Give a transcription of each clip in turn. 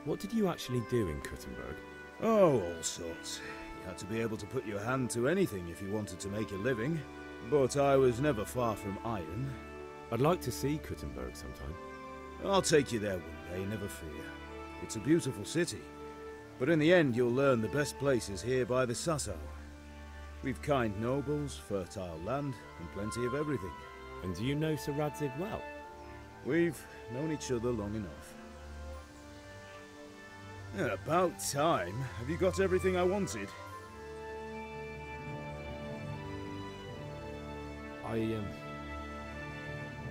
What did you actually do in Kuttenberg? Oh, all sorts. You had to be able to put your hand to anything if you wanted to make a living. But I was never far from iron. I'd like to see Kuttenberg sometime. I'll take you there one day, never fear. It's a beautiful city. But in the end, you'll learn the best places here by the Sassau. We've kind nobles, fertile land, and plenty of everything. And do you know Sir Radzig well? We've known each other long enough. About time. Have you got everything I wanted?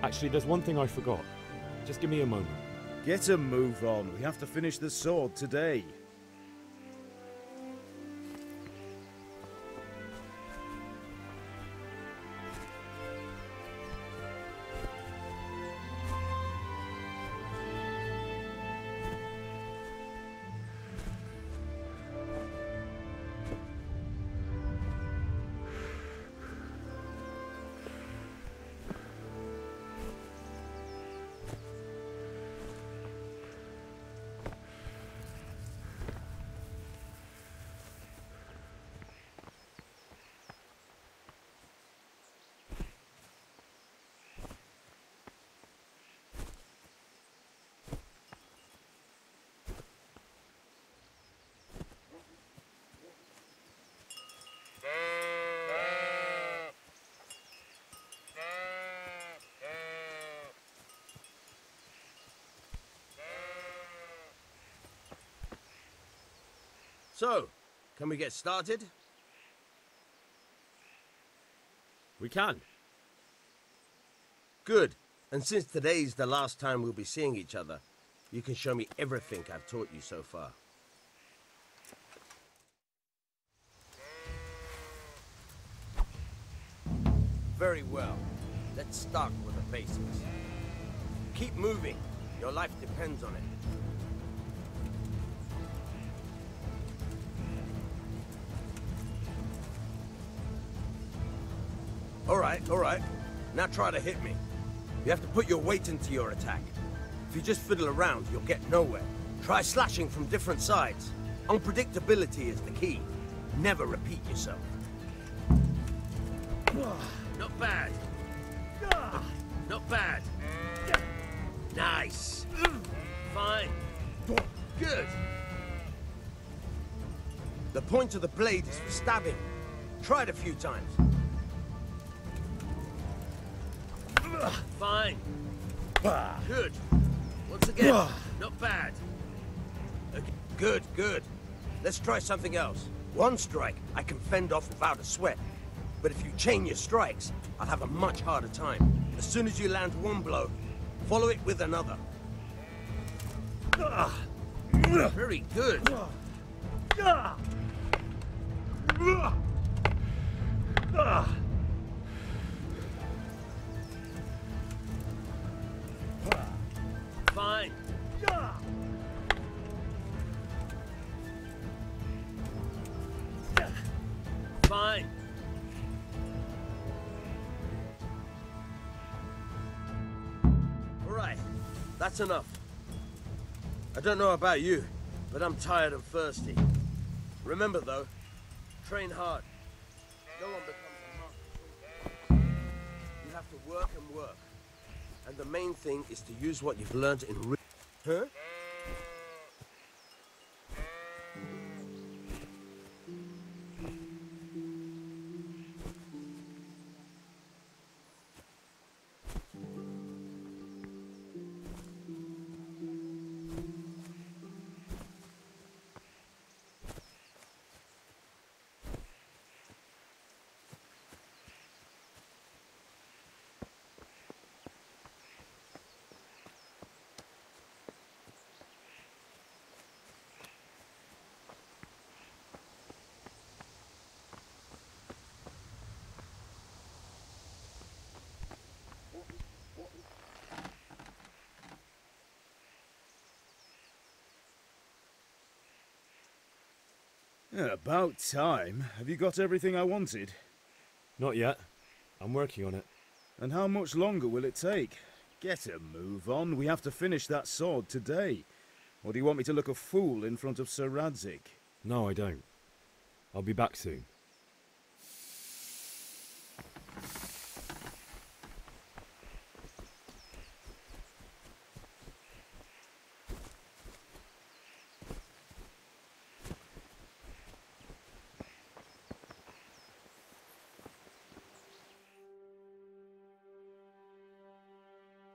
Actually, there's one thing I forgot. Just give me a moment. Get a move on. We have to finish the sword today. So, can we get started? We can. Good. And since today's the last time we'll be seeing each other, you can show me everything I've taught you so far. Very well. Let's start with the basics. Keep moving. Your life depends on it. All right. Now try to hit me. You have to put your weight into your attack. If you just fiddle around, you'll get nowhere. Try slashing from different sides. Unpredictability is the key. Never repeat yourself. Not bad. Not bad. Nice. Fine. Good. The point of the blade is for stabbing. Try it a few times. Fine. Good. Once again, not bad. Okay. Good. Let's try something else. One strike I can fend off without a sweat. But if you chain your strikes, I'll have a much harder time. As soon as you land one blow, follow it with another. Very good. Fine. Fine. All right, that's enough. I don't know about you, but I'm tired and thirsty. Remember though, train hard. No one becomes a master. You have to work and work. And the main thing is to use what you've learned in Huh? About time. Have you got everything I wanted? Not yet. I'm working on it. And how much longer will it take? Get a move on. We have to finish that sword today. Or do you want me to look a fool in front of Sir Radzig? No, I don't. I'll be back soon.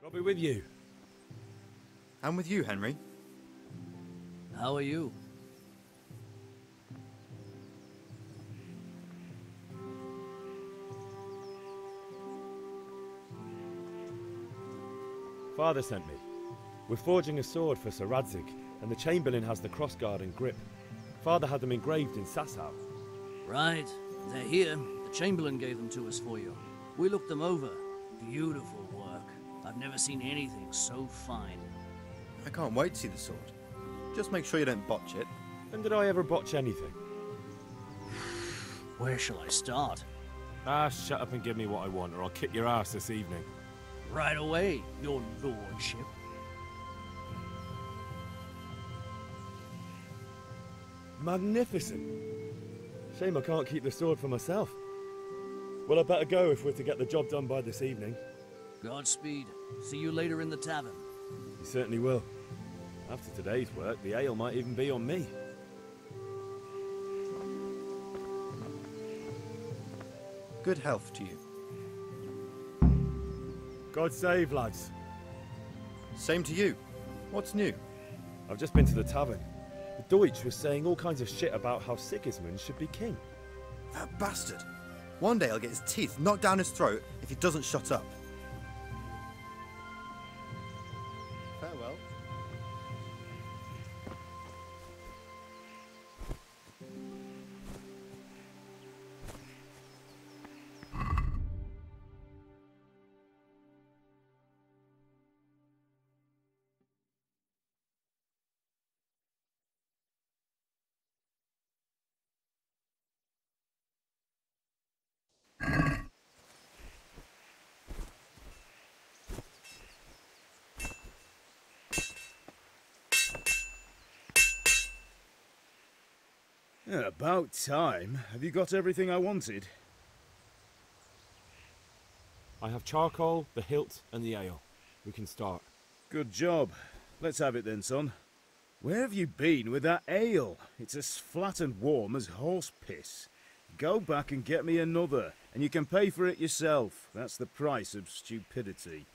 I'll be with you. And with you, Henry. How are you? Father sent me. We're forging a sword for Sir Radzig, and the Chamberlain has the crossguard and grip. Father had them engraved in Sasau. Right. They're here. The Chamberlain gave them to us for you. We looked them over. Beautiful work. I've never seen anything so fine. I can't wait to see the sword. Just make sure you don't botch it. When did I ever botch anything? Where shall I start? Ah, shut up and give me what I want, or I'll kick your ass this evening. Right away, your lordship. Magnificent. Shame I can't keep the sword for myself. Well, I better go if we're to get the job done by this evening. Godspeed. See you later in the tavern. You certainly will. After today's work, the ale might even be on me. Good health to you. God save, lads. Same to you. What's new? I've just been to the tavern. The Deutsch was saying all kinds of shit about how Sigismund should be king. That bastard. One day I'll get his teeth knocked down his throat if he doesn't shut up. Farewell. Yeah, about time. Have you got everything I wanted? I have charcoal, the hilt, and the ale. We can start. Good job. Let's have it then, son. Where have you been with that ale? It's as flat and warm as horse piss. Go back and get me another, and you can pay for it yourself. That's the price of stupidity.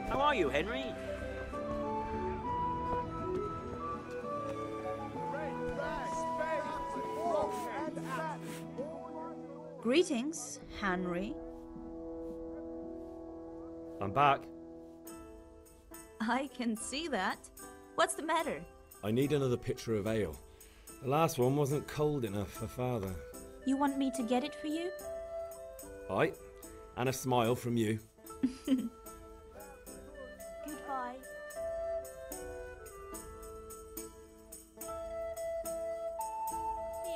How are you, Henry? Greetings, Henry. I'm back. I can see that. What's the matter? I need another pitcher of ale. The last one wasn't cold enough for Father. You want me to get it for you? Aye, and a smile from you. Goodbye.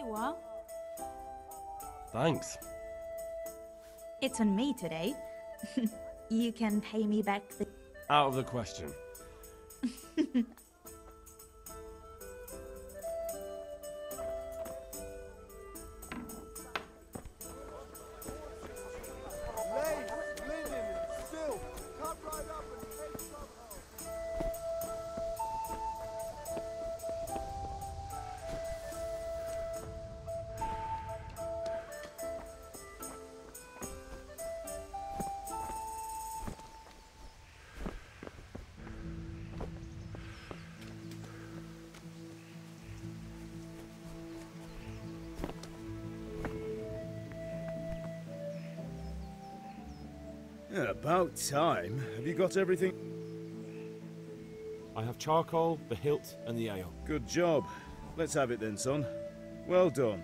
you are. Thanks. It's on me today. You can pay me back the... Out of the question. Yeah, about time. Have you got everything? I have charcoal, the hilt, and the ale. Good job. Let's have it then, son. Well done.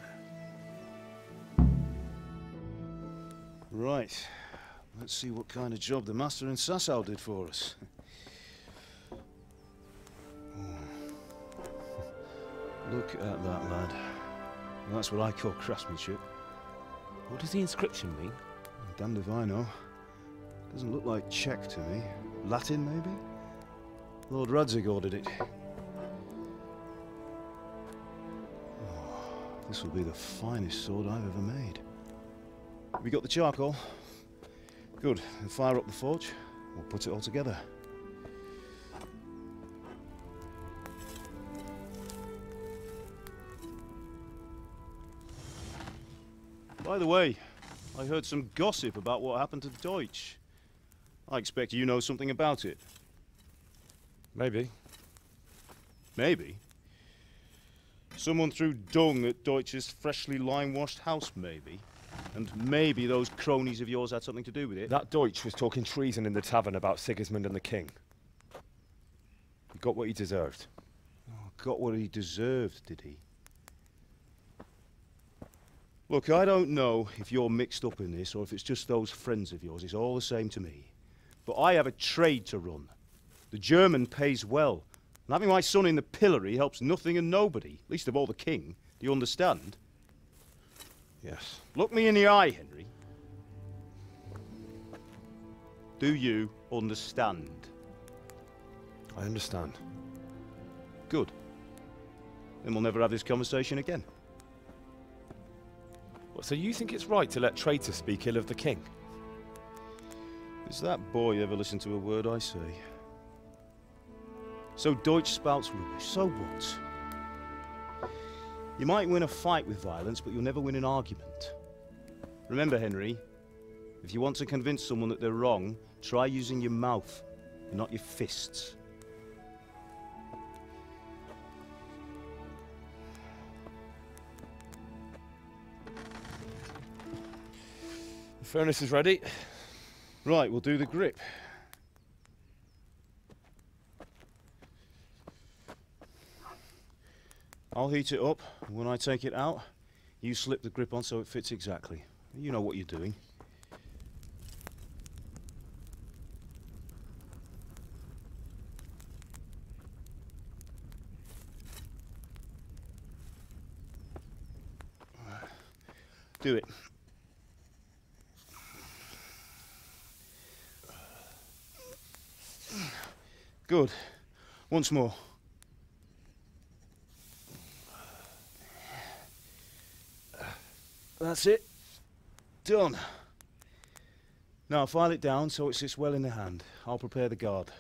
Right. Let's see what kind of job the master in Sasau did for us. Look at that, lad. That's what I call craftsmanship. What does the inscription mean? Damned if I know. Doesn't look like Czech to me. Latin, maybe? Lord Radzig ordered it. Oh, this will be the finest sword I've ever made. Have you got the charcoal? Good. Then fire up the forge. We'll put it all together. By the way, I heard some gossip about what happened to Deutsch. I expect you know something about it. Maybe. Maybe. Someone threw dung at Deutsch's freshly lime-washed house, maybe. And maybe those cronies of yours had something to do with it. That Deutsch was talking treason in the tavern about Sigismund and the king. He got what he deserved. Oh, got what he deserved, did he? Look, I don't know if you're mixed up in this or if it's just those friends of yours. It's all the same to me. But I have a trade to run. The German pays well. And having my son in the pillory helps nothing and nobody, least of all the king. Do you understand? Yes. Look me in the eye, Henry. Do you understand? I understand. Good. Then we'll never have this conversation again. What, so you think it's right to let traitors speak ill of the king? Does that boy ever listen to a word I say? So Deutsch spouts rubbish, so what? You might win a fight with violence, but you'll never win an argument. Remember, Henry, if you want to convince someone that they're wrong, try using your mouth, and not your fists. The furnace is ready. Right, we'll do the grip. I'll heat it up, and when I take it out, you slip the grip on so it fits exactly. You know what you're doing. Do it. Good. Once more. That's it. Done. Now file it down so it sits well in the hand. I'll prepare the guard.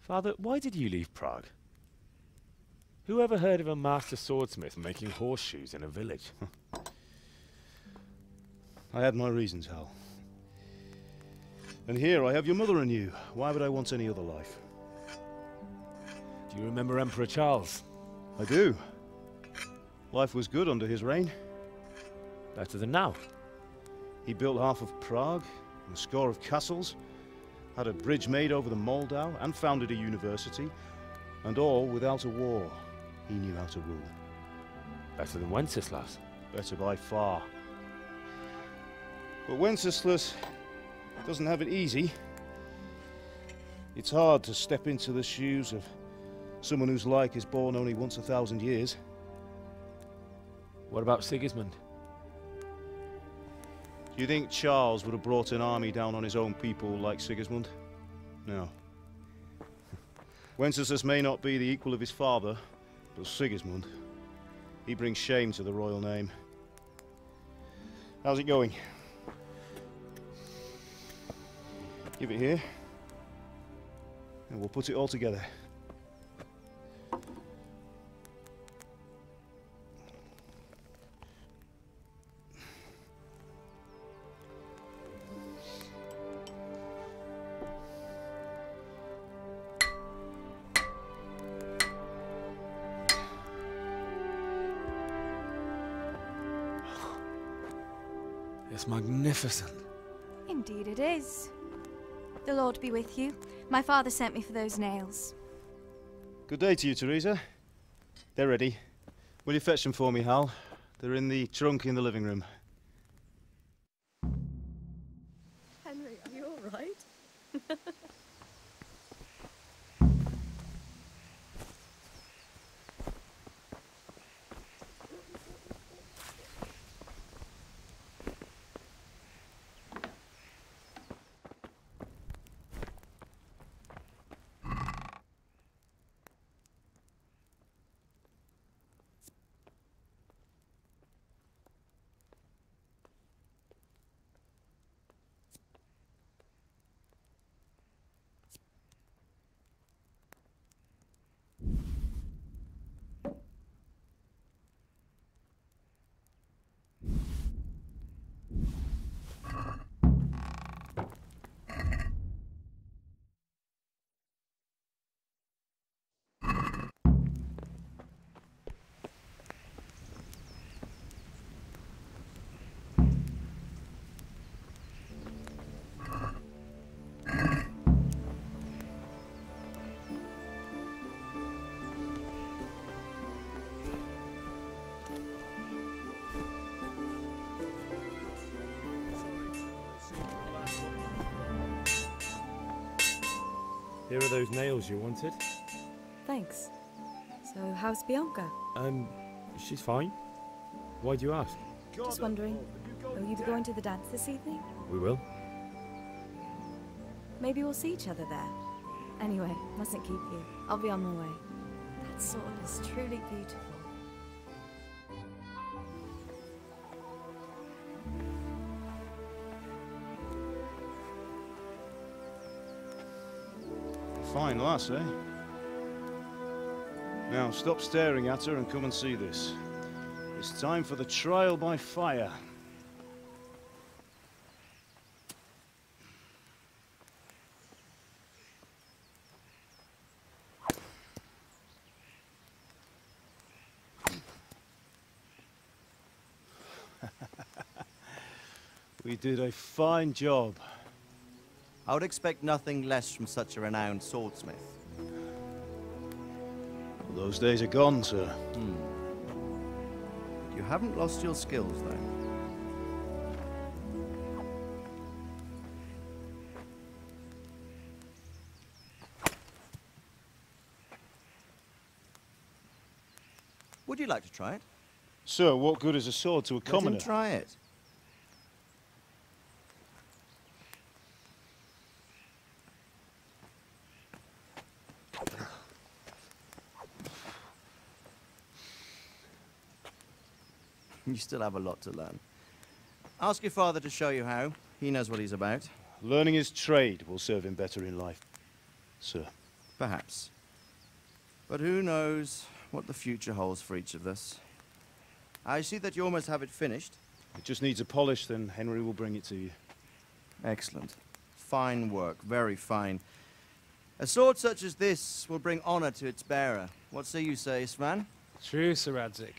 Father, why did you leave Prague? Who ever heard of a master swordsmith making horseshoes in a village? I had my reasons, Hal. And here I have your mother and you. Why would I want any other life? Do you remember Emperor Charles? I do. Life was good under his reign. Better than now. He built half of Prague, and a score of castles, had a bridge made over the Moldau, and founded a university, and all without a war. He knew how to rule. Better than Wenceslas. Better by far. But Wenceslas doesn't have it easy. It's hard to step into the shoes of someone whose like is born only once 1,000 years. What about Sigismund? Do you think Charles would have brought an army down on his own people like Sigismund? No. Wenceslas may not be the equal of his father, but Sigismund, he brings shame to the royal name. How's it going? Give it here, and we'll put it all together. It's magnificent. Indeed it is. The Lord be with you. My father sent me for those nails. Good day to you, Teresa. They're ready. Will you fetch them for me, Hal? They're in the trunk in the living room. Henry, are you all right? Here are those nails you wanted. Thanks. So, how's Bianca? She's fine. Why do you ask? Just wondering, will you be going to the dance this evening? We will. Maybe we'll see each other there. Anyway, mustn't keep you. I'll be on my way. That sword is truly beautiful. Fine lass, eh? Now, stop staring at her and come and see this. It's time for the trial by fire. We did a fine job. I would expect nothing less from such a renowned swordsmith. Those days are gone, sir. You haven't lost your skills, though. Would you like to try it? Sir, what good is a sword to a commoner? Let him try it. You still have a lot to learn. Ask your father to show you how. He knows what he's about. Learning his trade will serve him better in life, sir. Perhaps. But who knows what the future holds for each of us. I see that you almost have it finished. It just needs a polish, then Henry will bring it to you. Excellent. Fine work, very fine. A sword such as this will bring honor to its bearer. What say you, Svan? True, Sir Radzig.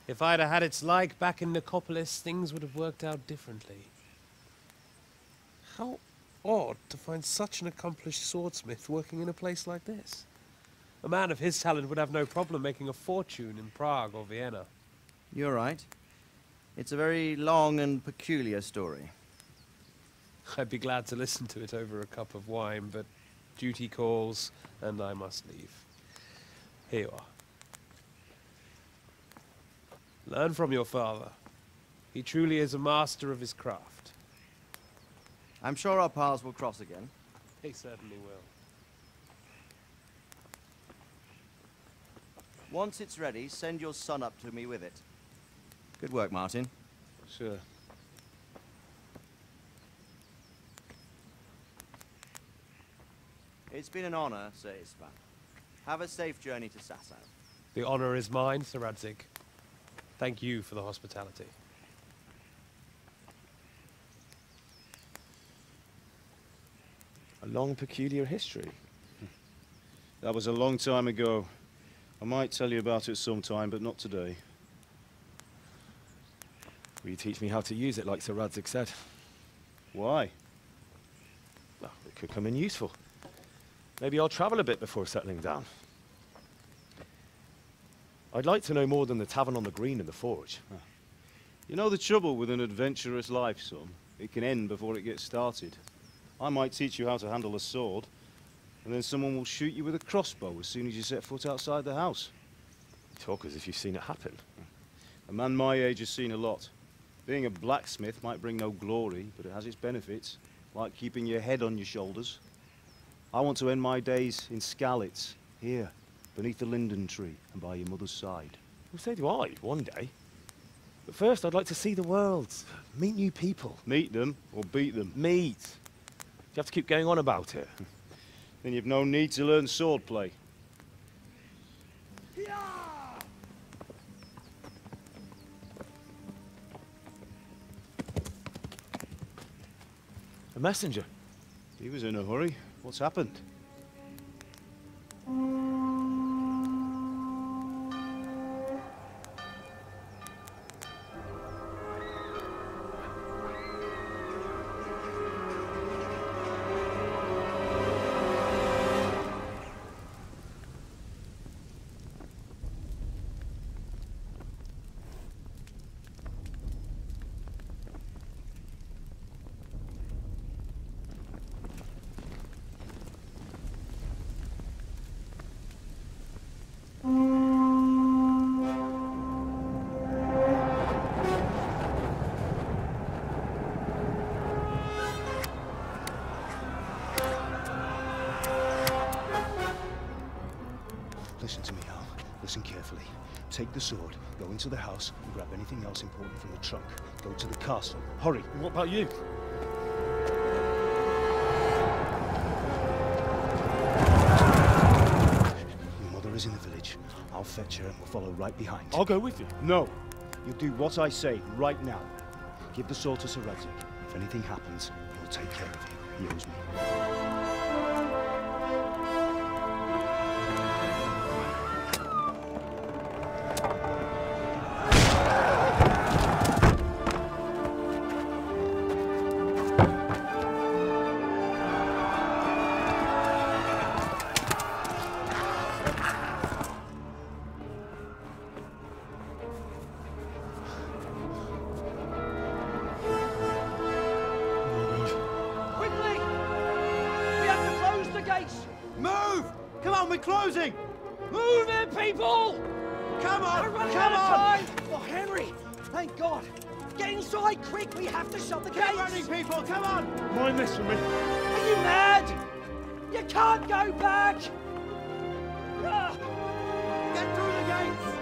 If I'd have had its like back in Nicopolis, things would have worked out differently. How odd to find such an accomplished swordsmith working in a place like this. A man of his talent would have no problem making a fortune in Prague or Vienna. You're right. It's a very long and peculiar story. I'd be glad to listen to it over a cup of wine, but duty calls, and I must leave. Here you are. Learn from your father. He truly is a master of his craft. I'm sure our paths will cross again. He certainly will. Once it's ready, send your son up to me with it. Good work, Martin. Sure. It's been an honor, Sir Istvan. Have a safe journey to Sasau. The honor is mine, Sir Radzig. Thank you for the hospitality. A long, peculiar history. That was a long time ago. I might tell you about it sometime, but not today. Will you teach me how to use it, like Sir Radzig said? Why? Well, it could come in useful. Maybe I'll travel a bit before settling down. I'd like to know more than the tavern on the green and the forge. You know the trouble with an adventurous life, son? It can end before it gets started. I might teach you how to handle a sword, and then someone will shoot you with a crossbow as soon as you set foot outside the house. You talk as if you've seen it happen. A man my age has seen a lot. Being a blacksmith might bring no glory, but it has its benefits, like keeping your head on your shoulders. I want to end my days in Skalitz, here, beneath the linden tree and by your mother's side. Well, so do I, one day. But first, I'd like to see the world, meet new people. Meet them or beat them? Meet. You have to keep going on about it. Then you've no need to learn swordplay. A messenger. He was in a hurry. What's happened? Listen to me, Al. Listen carefully. Take the sword, go into the house, and grab anything else important from the trunk. Go to the castle. Hurry! What about you? Your mother is in the village. I'll fetch her and we'll follow right behind. I'll go with you. No. You'll do what I say right now. Give the sword to Sir Radzig. If anything happens, he'll take care of you. He owes me. Move! Come on, we're closing! Move it, people! Come on! We're running Come out of on! time! Oh, Henry! Thank God! Get inside, quick! We have to shut the gates! Keep running, people! Come on! Mind this for me. Are you mad? You can't go back! Ah! Get through the gates!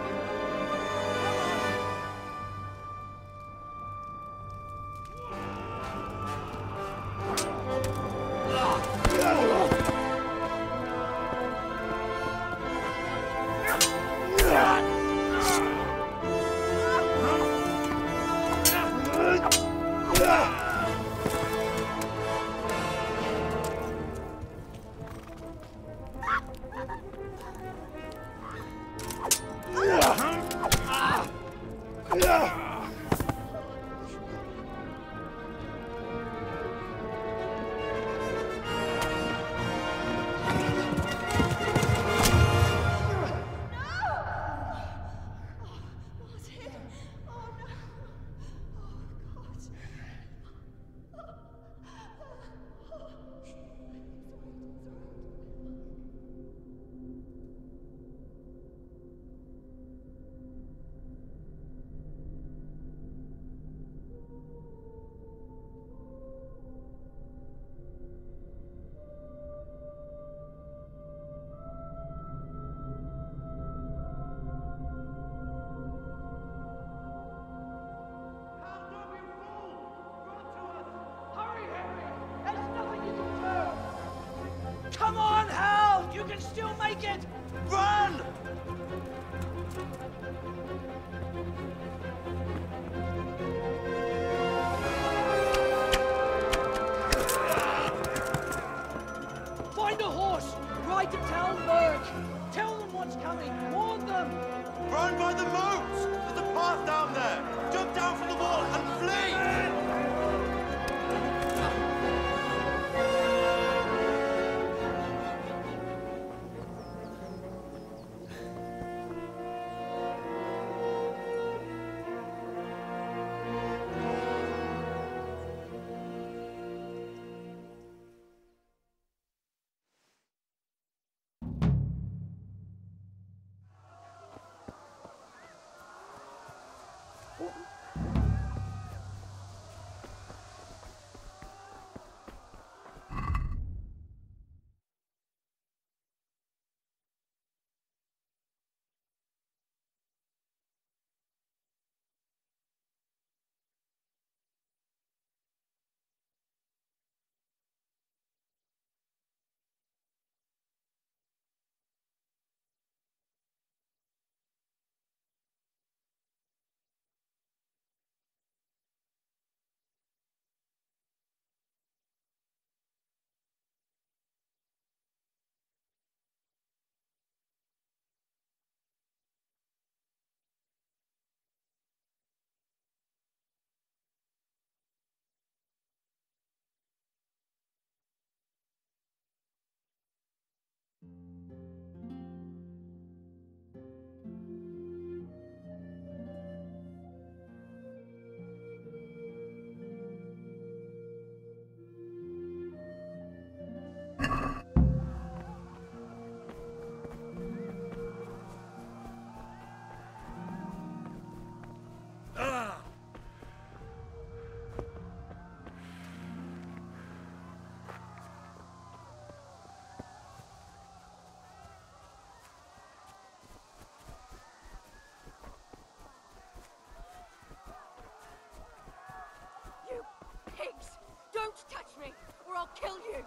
Pigs! Don't touch me, or I'll kill you!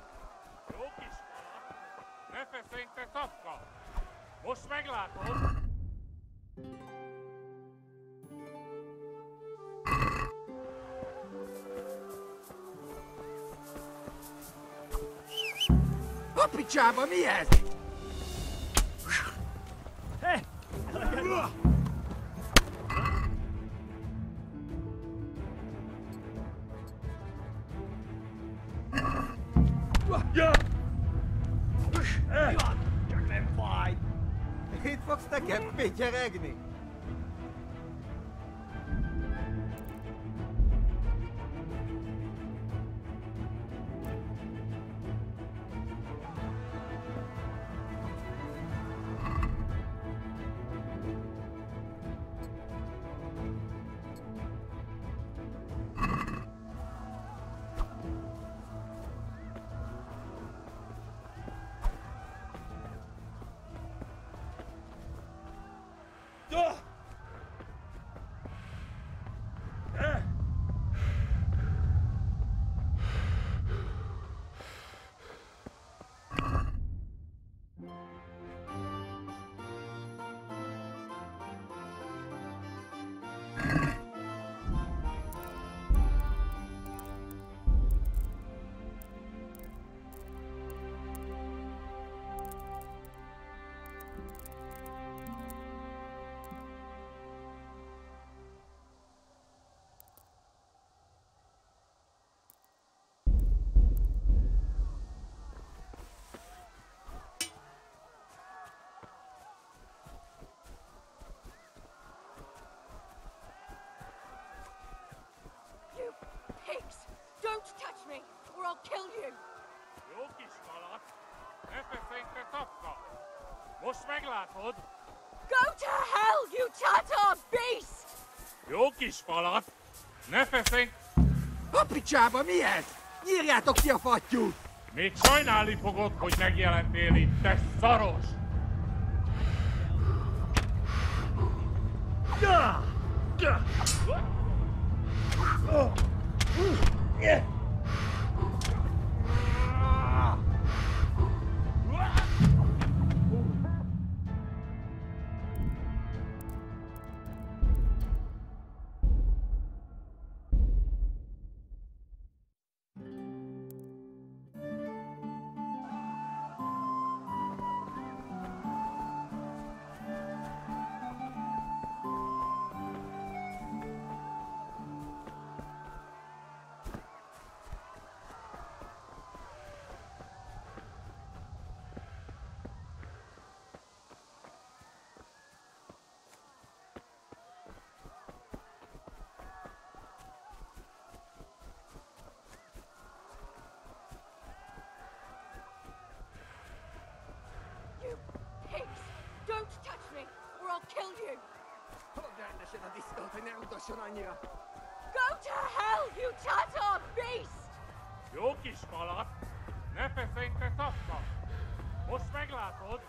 Most meglátod! A picsába mi ez? Csak nem fáj! Itt fogsz nekem pityeregni? Don't touch me, or I'll kill you! Jó kis kalat! Ne feszengte tapka! Most meglátod! Go to hell, you Tatar beast! Jó kis falat! Ne feszeng... A picsába mi ez? Nyírjátok ki a fattyút! Még sajnálni fogod, hogy megjelentél itt, te szaros! Pigs! Don't touch me, or I'll kill you! Hol lenne Go to hell, you Tatar beast! Jó kis falat! Ne feszénj te szafta! Most meglátod!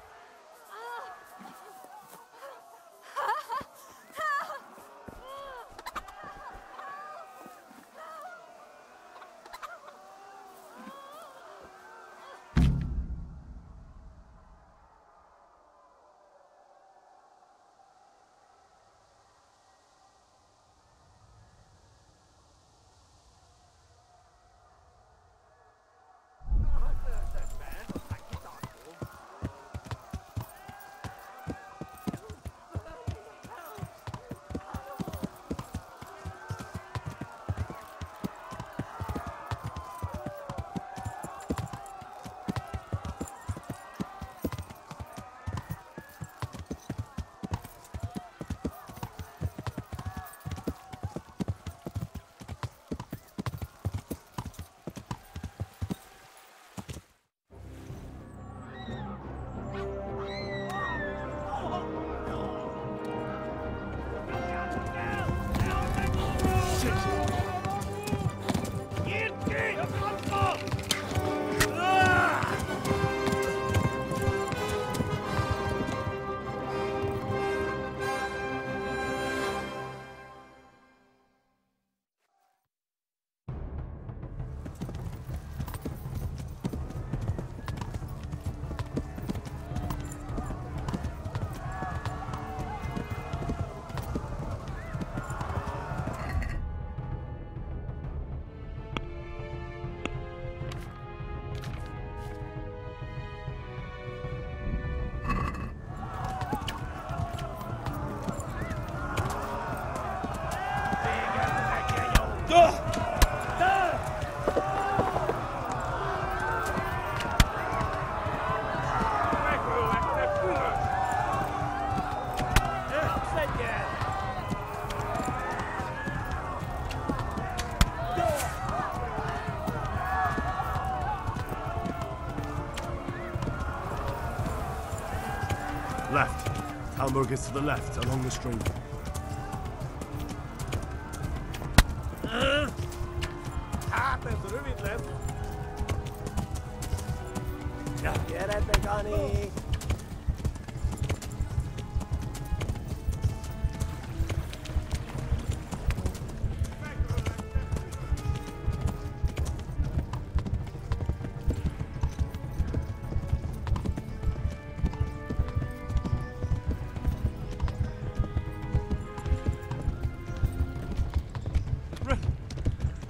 Left. Talmberg is to the left, along the stream. There's ruvit left. Ja, get it, Begani.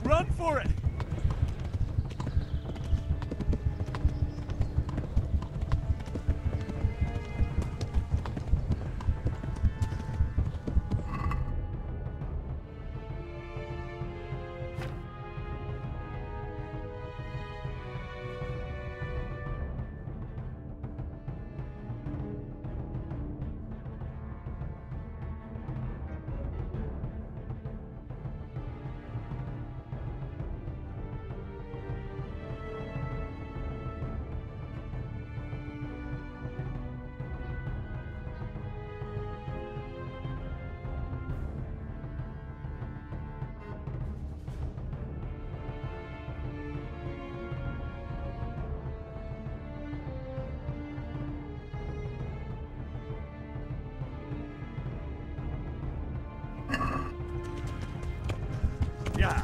Run for it! Yeah.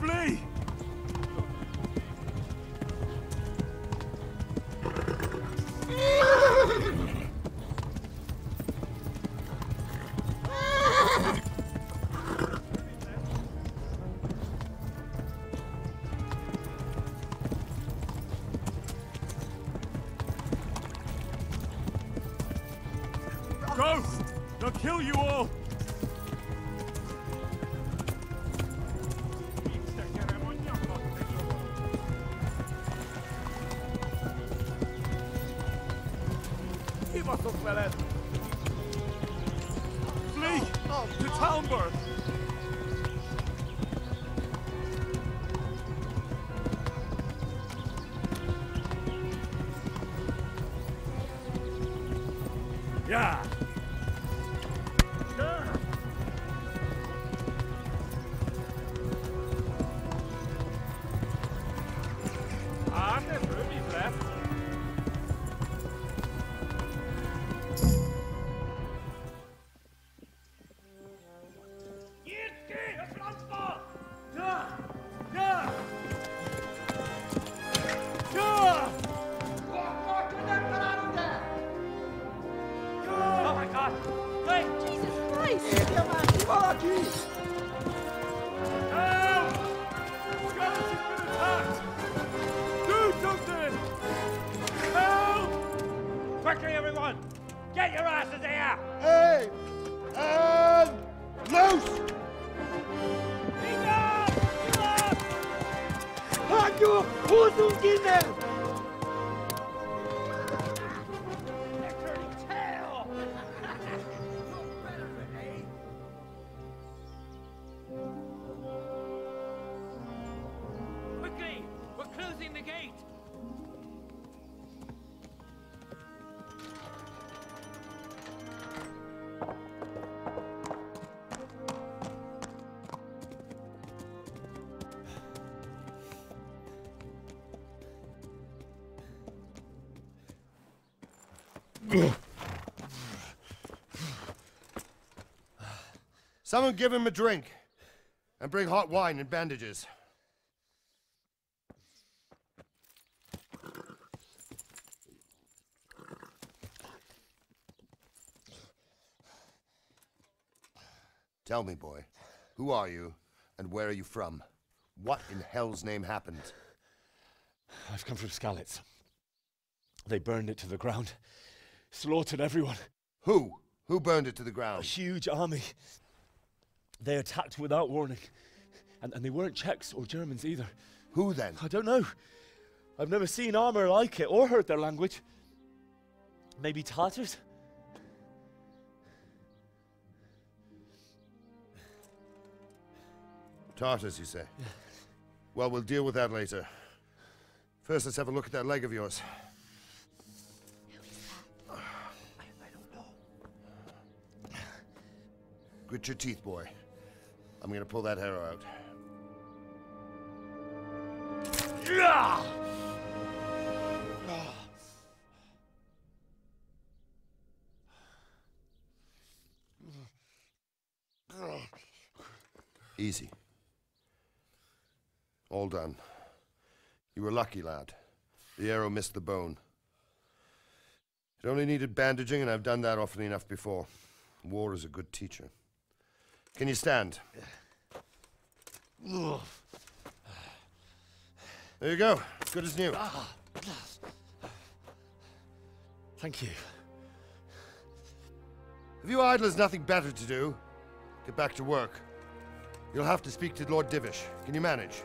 Flee! Ghost! They'll kill you all! Flee! To Talmberg! Yeah! Quickly, everyone! Get your asses here! Hey! And loose! Hanno Hosunginen! Quickly! We're closing the gate! Someone give him a drink. And bring hot wine and bandages. Tell me, boy, who are you, and where are you from? What in hell's name happened? I've come from Skalitz. They burned it to the ground. Slaughtered everyone. Who? Who burned it to the A ground? huge army. They attacked without warning. And they weren't Czechs or Germans either. Who then? I don't know. I've never seen armor like it or heard their language. Maybe Tatars? Tartars, you say? Yeah. Well, we'll deal with that later. First, let's have a look at that leg of yours. I don't know. Grit your teeth, boy. I'm gonna pull that arrow out. Easy. All done. You were lucky, lad. The arrow missed the bone. It only needed bandaging, and I've done that often enough before. War is a good teacher. Can you stand? There you go. Good as new. Thank you. If you idlers nothing better to do, get back to work. You'll have to speak to Lord Divish. Can you manage?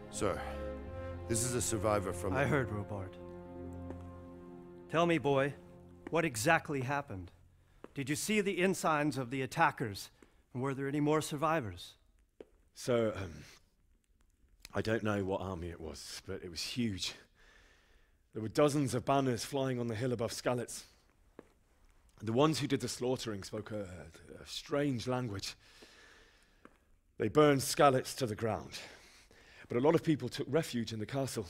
Sir, this is a survivor from... I heard, Robart. Tell me, boy, what exactly happened? Did you see the ensigns of the attackers? And were there any more survivors? So, I don't know what army it was, but it was huge. There were dozens of banners flying on the hill above Skalitz. The ones who did the slaughtering spoke a strange language. They burned Skalitz to the ground, but a lot of people took refuge in the castle.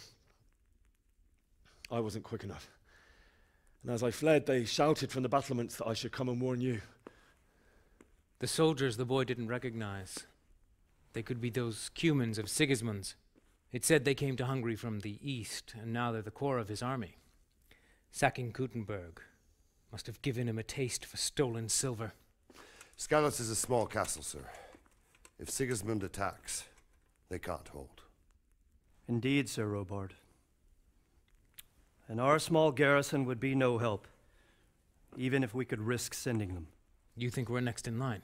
I wasn't quick enough. And as I fled, they shouted from the battlements that I should come and warn you. The soldiers the boy didn't recognize. They could be those Cumans of Sigismund's. It said they came to Hungary from the east, and now they're the core of his army. Sacking Gutenberg must have given him a taste for stolen silver. Skalitz is a small castle, sir. If Sigismund attacks, they can't hold. Indeed, Sir Robard. And our small garrison would be no help, even if we could risk sending them. You think we're next in line?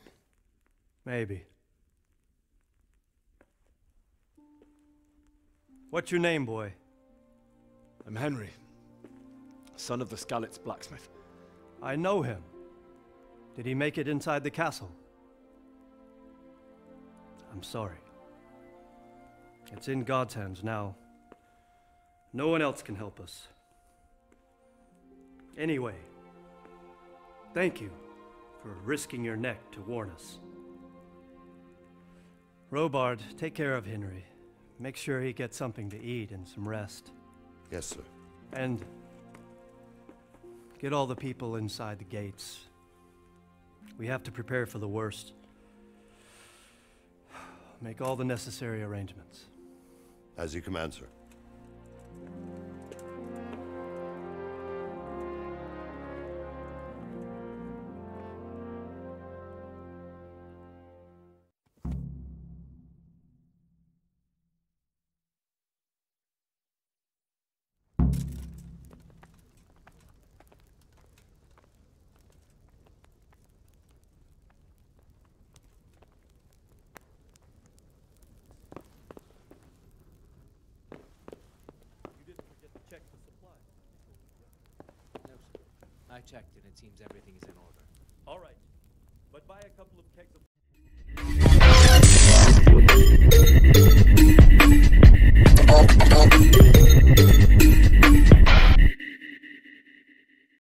Maybe. What's your name, boy? I'm Henry, son of the Skalitz blacksmith. I know him. Did he make it inside the castle? I'm sorry. It's in God's hands now. No one else can help us. Anyway, thank you for risking your neck to warn us. Robard, take care of Henry. Make sure he gets something to eat and some rest. Yes, sir. And get all the people inside the gates. We have to prepare for the worst. Make all the necessary arrangements. As you command, sir. I checked and it seems everything is in order. All right, but buy a couple of kegs of...